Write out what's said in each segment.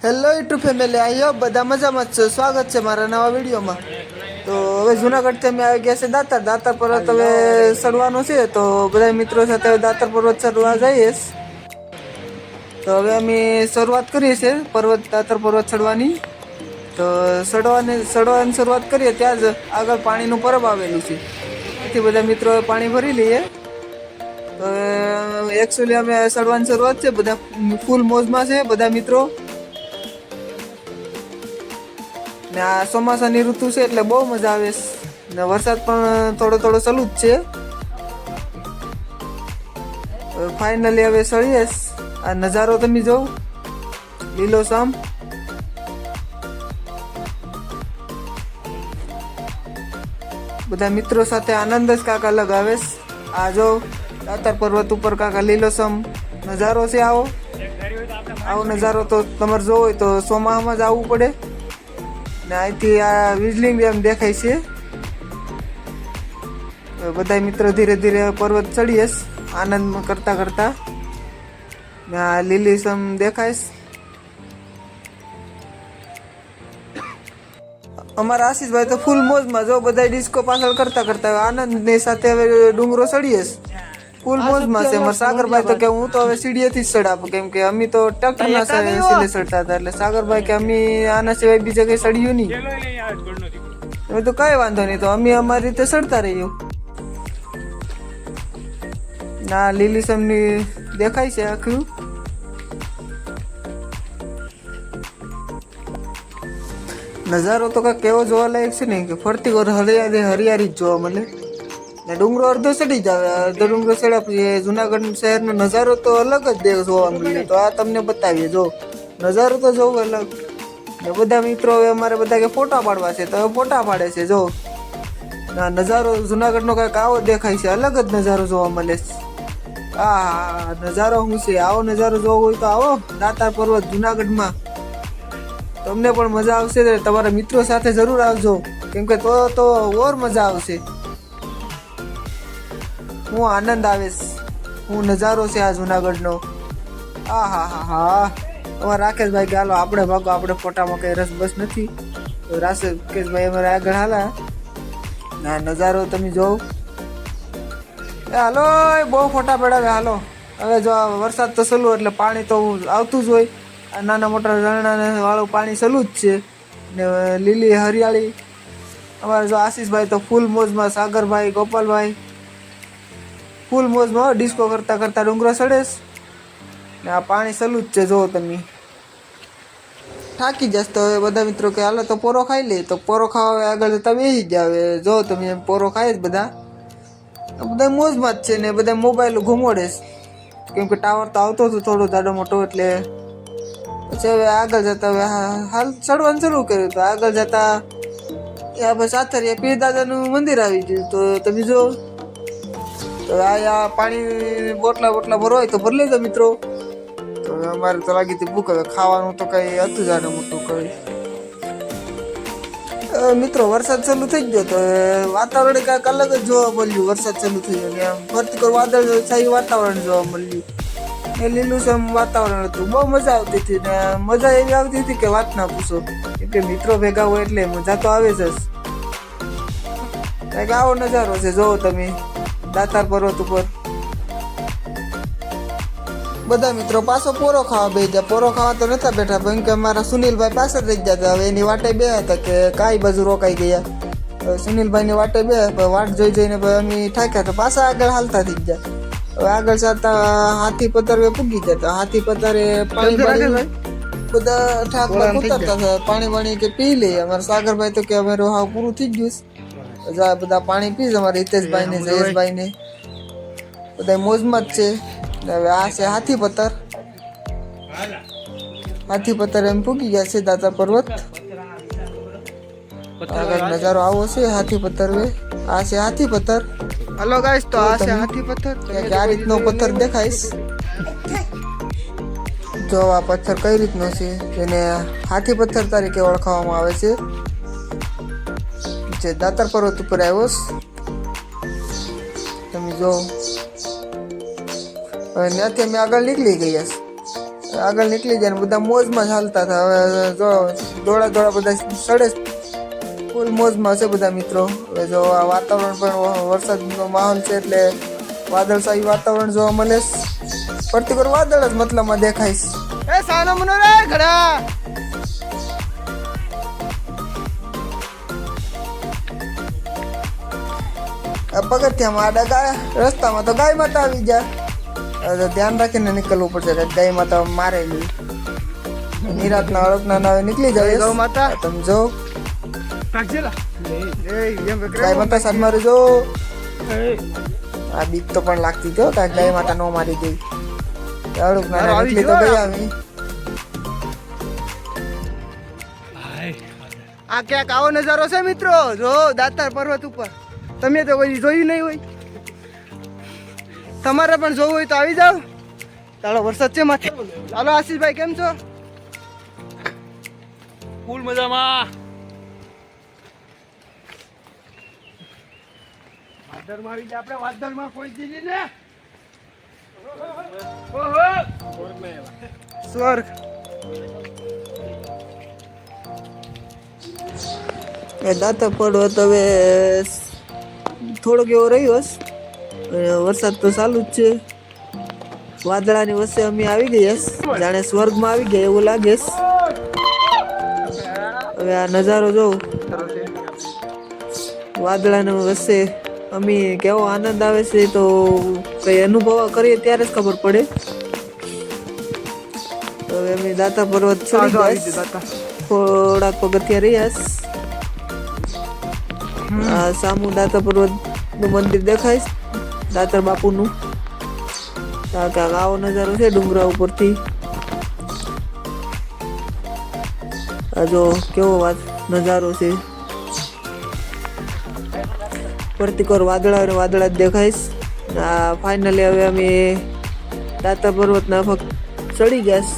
Hello YouTube family, આયો બધા મજામાં જ છે. સ્વાગત છે મારા નવા વિડીયોમાં. તો હવે જુનાગઢથી અમે આવી ગયા છે દાતાર પર્વત હવે ચડવાનો છે. તો બધા મિત્રો સાથે દાતાર પર્વત ચડવા જઈએ. તો હવે અમે શરૂઆત કરીએ છીએ દાતાર પર્વત ચડવાની. તો ચડવાની શરૂઆત કરીએ ત્યાં જ આગળ પાણીનું પરબ આવેલું છે. એથી બધા મિત્રો પાણી ભરી લઈએ. તો એકચ્યુઅલી અમે ચડવાની શરૂઆત છે, બધા ફૂલ મોજમાં છે બધા મિત્રો. ને આ ચોમાસાની ઋતુ છે એટલે બહુ મજા આવે ને વરસાદ પણ થોડો ચાલુ જ છે. ફાઇનલી હવે ચડીએ. આ નજારો તમે જોવો, લીલોછમ. બધા મિત્રો સાથે આનંદ જ કાંક અલગ આવે. આ જો દાતાર પર્વત ઉપર કાંક લીલોછમ નજારો છે. આવો નજારો તો તમારે જોવો હોય તો ચોમાસામાં જ આવવું પડે. ને અહીંથી આ વિજલિંગ એમ દેખાય છે. બધા મિત્રો ધીરે ધીરે પર્વત ચડીએ આનંદ કરતા. ને આ લીલીછમ દેખાય. અમારા આશીષભાઈ તો ફૂલ મોજમાં જો બધા ડિસ્કો પાછળ કરતા આનંદની સાથે હવે ડુંગરો ચડીએ. ફૂલ મોજમાં છે. અમારા સાગરભાઈ તો કે હું તો હવે સીડીએથી જ ચડાવું, કેમ કે અમે તો ટ્રેક્ટરના સીધે ચડતા હતા. એટલે સાગરભાઈ કે અમે આના સિવાય બીજે કઈ ચડ્યું નહીં. હવે તો કઈ વાંધો નહીં, તો અમે અમારી રીતે ચડતા રહીએ. ના લીલીછમની દેખાય છે આખું. નજારો તો કાંઈક કેવો જોવા લાયક છે ને કે ફરતી વાર હરિયાળી જ જોવા મળે. ને ડુંગરો અડધો ચડી જાય, અડધો ડુંગરો ચડ્યા પછી જુનાગઢ શહેરનો નજારો તો અલગ જ જોવા મળે. તો આ તમને બતાવીએ, જો નજારો તો જોવો અલગ. ને બધા મિત્રો હવે અમારે બધા કે ફોટા પાડવા છે તો ફોટા પાડે છે. જો ના નજારો જુનાગઢનો કાંઈક આવો દેખાય છે, અલગ જ નજારો જોવા મળે છે. આ નજારો શું છે? આવો નજારો જોવો હોય તો આવો દાતાર પર્વત જુનાગઢમાં. તમને પણ મજા આવશે. તમારા મિત્રો સાથે જરૂર આવજો, કેમ કે તો ઓર મજા આવશે. હું આનંદ આવે, હું નજારો છે આ જુનાગઢનો. હા અમારા રાકેશભાઈ કે હાલો આપણે ભાગો, આપણે ફોટામાં કઈ રસ બસ નથી. તો રાકેશભાઈ અમારે આગળ હાલા. ના નજારો તમે જોવો. હાલો બહુ ફોટા પડાવે. હાલો હવે જો વરસાદ તો ચાલુ એટલે પાણી તો આવતું જ હોય. નાના મોટા ઝરણા વાળું પાણી ચાલુ જ છે. ને લીલી હરિયાળી. અમારે જો આશીષભાઈ તો ફૂલ મોજમાં, સાગરભાઈ, ગોપાલભાઈ ફૂલ મોજમાં ડિસ્કો કરતા ડુંગરો ચડેશ. ને આ પાણી ચાલુ જ છે. જો તમે થાકી જશ તો હવે બધા મિત્રો કે હાલો તો પોરો ખાઈ લે. તો પોરો ખાવા આગળ જતા બેસી જ આવે. જો તમે એમ પોરો ખાય જ બધા મોજમાં જ છે. ને બધા મોબાઈલ ઘુમોડે, કેમ કે ટાવર તો આવતો હતો થોડો જાડો મોટો. એટલે પછી હવે આગળ જતા હવે હાલ ચડવાનું શરૂ કર્યું. તો આગળ જતા પછી સાથરિયા પીર દાદાનું મંદિર આવી ગયું. તો તમે જો તો આ પાણી બોટલા ભરવા હોય તો ભરી લેજો મિત્રો. તો અમારે તો લાગી હતી ભૂખ. હવે ખાવાનું તો કઈ હતું જાણે મોટું કઈ. મિત્રો વરસાદ ચાલુ થઈ ગયો તો વાતાવરણ કાંઈક અલગ જ જોવા મળ્યું. વરસાદ ચાલુ થઈ ગયો ને આમ ફરતી કર વાદળ છાયું વાતાવરણ જોવા મળ્યું. એ લીલુંછમ વાતાવરણ હતું. બહુ મજા આવતી હતી. ને મજા એવી આવતી હતી કે વાત ના પૂછો, કેમ કે મિત્રો ભેગા હોય એટલે મજા તો આવે જ. કંઈક આવો નજારો છે. જોવો તમે દાતાર પર્વત ઉપર. બધા મિત્રો પાછો પોરો ખાવા બેસી ગયા. પોરો ખાવા તો નતા બેઠા, કેમ કે અમારા સુનિલભાઈ પાછળ રહી ગયા હતા. હવે એની વાટે બે હતા કે કાંઈ બાજુ રોકાઈ ગયા. સુનિલભાઈની વાટે બે વાટ જોઈને અમે થાક્યા તો પાછા આગળ હાલતા થઈ ગયા. હવે આગળ જતા હાથી પતરે પૂગી જતા. હાથી પતરે પાણી બધા ઠાકમાં ઉતરતા હતા. પાણી કે પી લઈએ. અમારા સાગરભાઈ તો કે અમારું હાવ પૂરું થઈ ગયું. બધા પાણી પીશ. અમારા હિતેશભાઈ ને જયેશભાઈ ને બધા મોજમાં જ છે. હવે આ છે હાથી પત્થર એમ પૂગી ગયા છે દાતાર પર્વત. આગળ નજારો આવો છે હાથી પત્થર. આ છે હાથી પત્થર. હલો ગાઈસ, તો આ છે હાથી પત્થર. આ રીતનો પથ્થર દેખાઈશ. જો આ પથ્થર કઈ રીતનો છે, જેને હાથી પથ્થર તરીકે ઓળખાવામાં આવે છે. જે દાતાર પર્વત ઉપર આવ્યો તમે જો. હવે ત્યાંથી અમે આગળ નીકળી ગયા. આગળ નીકળી જાય ને બધા મોજમાં ચાલતા હતા. હવે જો દોડા બધા સડે ફૂલ મોજમાં છે બધા મિત્રો. હવે જો આ વાતાવરણ પણ વરસાદનો માહોલ છે એટલે વાદળછાયું વાતાવરણ જોવા મળે. ફરતી પર વાદળ જ મતલબમાં દેખાઈશ. એ સાનો મનો રે ઘડા પગથિયામાં આડા ગાય રસ્તામાં તો ગાય માતા આવી જાય. ધ્યાન રાખીને નીકળવું પડશે કે ગાય માતા મારેલી. નિરાતના અળકના નાવે નીકળી જાય ગૌ માતા. તમે જો ગાય માતા સાથ મારે જો. આ બીક તો પણ લાગતી જો કે ગાય માતા નો મારી ગઈ. અળકના નીકળી તો ગઈ આવી. આ ક્યાંક આવો નજારો છે મિત્રો. જો દાતાર પર્વત ઉપર તમે તો કોઈ જોયું નહીં હોય. તમારે પણ જોવું હોય તો આવી જાઓ. ચાલો વરસાદ છે માથે. ચાલો આશીષભાઈ કેમ છો? ફૂલ મજામાં. વાદળમાં આવી જાય આપણે. વાદળમાં કોઈ દીધી ને સ્વર્ગ. એ દાતા પર્વત હવે થોડોક એવો રહ્યો હશે. વરસાદ તો ચાલુ જ છે. વાદળાની વચ્ચે અમે આવી ગયા જાણે સ્વર્ગમાં આવી ગયા એવું લાગે. હવે આ નજારો જોઉં વાદળાની વચ્ચે અમે કેવો આનંદ આવે છે તો કઈ અનુભવ કરીએ ત્યારે જ ખબર પડે. હવે અમે દાતા પર્વત ચડી ગયા. થોડાક પગથિયા રહ્યા. આ સામુ દાતા પર્વત નું મંદિર દેખાય. દાતાર બાપુનું આવો નજારો છે ડુંગરા ઉપરથી. આ જો કેવો નજારો છે. પ્રતિકોર વાદળા જ દેખાઈશ. આ ફાઇનલી હવે અમે દાતાર પર્વતના ફક્ત ચડી ગયા.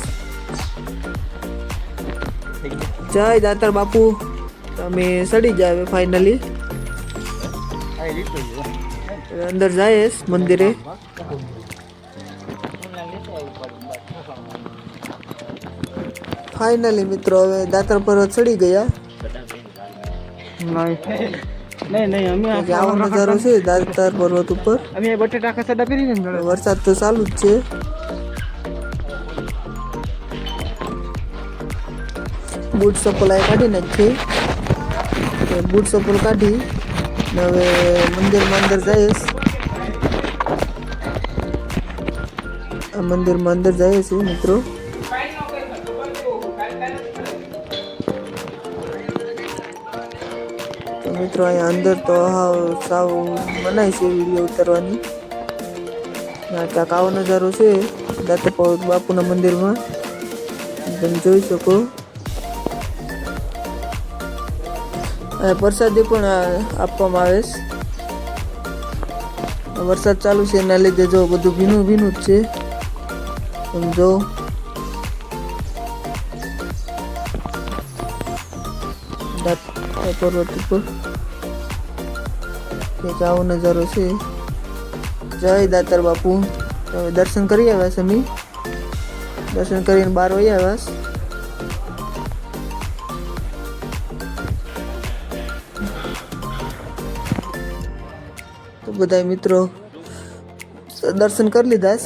જય દાતાર બાપુ. અમે ચડી જાય હવે ફાઇનલી. અંદર જાય મંદિરે. ફાઇનલી મિત્રો હવે દાતાર પર્વત ચડી ગયા. આવો નજારો છે દાતાર પર્વત ઉપર. વરસાદ તો ચાલુ જ છે. બૂટ ચપ્પલ આ કાઢી નાખી. બૂટ ચપ્પલ કાઢી હવે મંદિરમાં અંદર જાય. મંદિરમાં અંદર જાય છે મિત્રો. તો મિત્રો અહીંયા અંદર તો સાવ મનાય છે વિડીયો ઉતારવાની. ક્યાંક આવો નજારો છે દાતાર પર્વત બાપુના મંદિરમાં તમે જોઈ શકો. પ્રસાદી પણ આપવામાં આવે છે. વરસાદ ચાલુ છે એના લીધે જો બધું ભીનું ભીનું જ છે. સમજો પર્વત ઉપર એક આવો નજારો છે. જય દાતાર બાપુ. દર્શન કરી આવ્યા છે અમે. દર્શન કરીને બહાર વહી આવ્યા. તો બધા મિત્રો દર્શન કરી લીધા.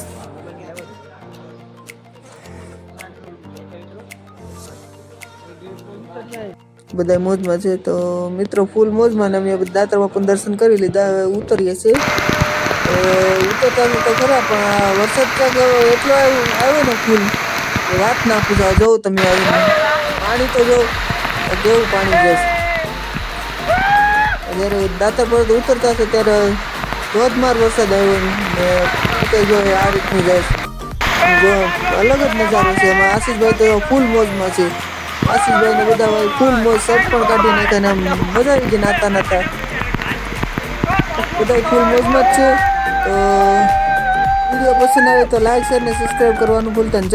બધા મોજમાં છે તો મિત્રો ફૂલ મોજમાં અમે દાતાર બાપુના દર્શન કરી લીધા. હવે ઉતરીએ છીએ. ઉતરતા તો ખરા પણ વરસાદ એટલો આવ્યો ને ફૂલ વાત ના પૂછા. જોઉં તમે આવીને પાણી તો જો કેવું પાણી જશે. જ્યારે દાતાર પર્વત ઉતરતા છે ત્યારે ધોધમાર વરસાદ આવ્યો ને જો આ રીતનું જાય. જો અલગ જ નજારો છે. એમાં આશીષભાઈ તો ફૂલ મોજમાં છે. આશીષભાઈ ને બધા ફૂલ મોજ શર્ટ પણ કાઢી નાખ્યા ને આમ મજા આવી ગઈ નાતા નાતા. બધા ફૂલ મોજમાં જ છે. તો વિડીયો પસંદ આવે તો લાઈક શેર ને સબસ્ક્રાઈબ કરવાનું ભૂલતા નહીં.